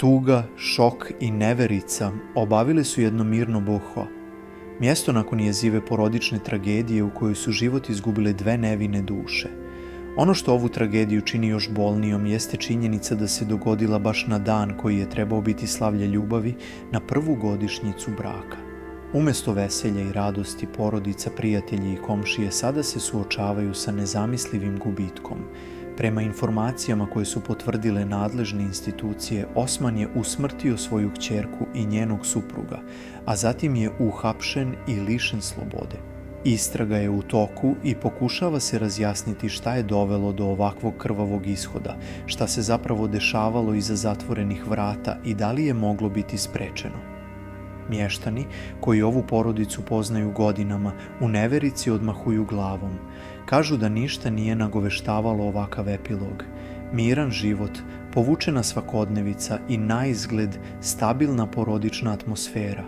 Tuga, šok i neverica obavile su jedno mirno Bohva, mjesto nakon jezive porodične tragedije u kojoj su život izgubile dve nevine duše. Ono što ovu tragediju čini još bolnijom jeste činjenica da se dogodila baš na dan koji je trebao biti slavlje ljubavi, na prvu godišnjicu braka. Umjesto veselja i radosti, porodica, prijatelji i komšije sada se suočavaju sa nezamislivim gubitkom. Prema informacijama koje su potvrdile nadležne institucije, Osman je usmrtio svoju kćerku i njenog supruga, a zatim je uhapšen i lišen slobode. Istraga je u toku i pokušava se razjasniti šta je dovelo do ovakvog krvavog ishoda, šta se zapravo dešavalo iza zatvorenih vrata i da li je moglo biti sprečeno. Mještani, koji ovu porodicu poznaju godinama, u neverici odmahuju glavom. Kažu da ništa nije nagoveštavalo ovakav epilog. Miran život, povučena svakodnevica i naizgled stabilna porodična atmosfera.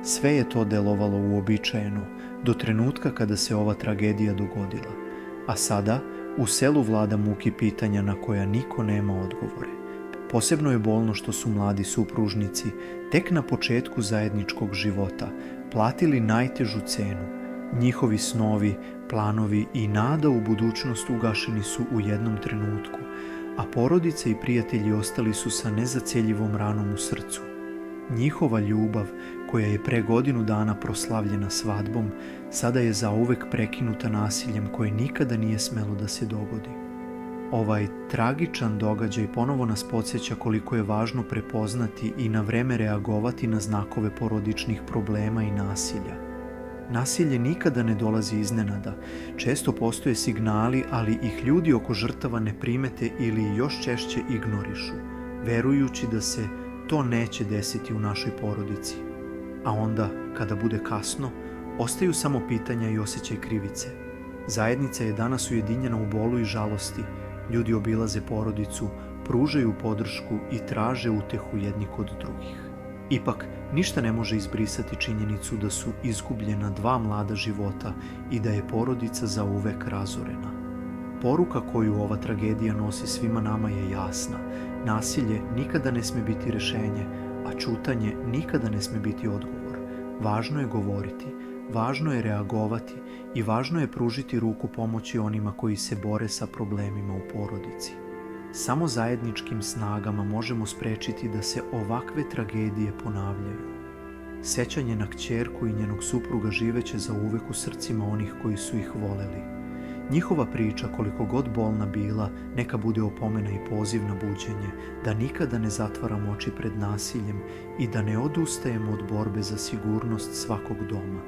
Sve je to delovalo uobičajeno, do trenutka kada se ova tragedija dogodila. A sada, u selu vlada muki pitanja na koja niko nema odgovore. Posebno je bolno što su mladi supružnici, tek na početku zajedničkog života, platili najtežu cenu. Njihovi snovi, planovi i nada u budućnost ugašeni su u jednom trenutku, a porodice i prijatelji ostali su sa nezaceljivom ranom u srcu. Njihova ljubav, koja je pre godinu dana proslavljena svadbom, sada je zauvek prekinuta nasiljem koje nikada nije smelo da se dogodi. Ovaj tragičan događaj ponovo nas podsjeća koliko je važno prepoznati i na vreme reagovati na znakove porodičnih problema i nasilja. Nasilje nikada ne dolazi iznenada, često postoje signali, ali ih ljudi oko žrtava ne primete ili još češće ignorišu, verujući da se to neće desiti u našoj porodici. A onda, kada bude kasno, ostaju samo pitanja i osjećaj krivice. Zajednica je danas ujedinjena u bolu i žalosti. Ljudi obilaze porodicu, pružaju podršku i traže utehu jedni kod drugih. Ipak, ništa ne može izbrisati činjenicu da su izgubljena dva mlada života i da je porodica zauvek razorena. Poruka koju ova tragedija nosi svima nama je jasna. Nasilje nikada ne sme biti rešenje, a ćutanje nikada ne sme biti odgovor. Važno je govoriti, važno je reagovati i važno je pružiti ruku pomoći onima koji se bore sa problemima u porodici. Samo zajedničkim snagama možemo sprečiti da se ovakve tragedije ponavljaju. Sećanje na kćerku i njenog supruga živeće zauvek u srcima onih koji su ih voleli. Njihova priča, koliko god bolna bila, neka bude opomena i poziv na buđenje, da nikada ne zatvaramo oči pred nasiljem i da ne odustajemo od borbe za sigurnost svakog doma.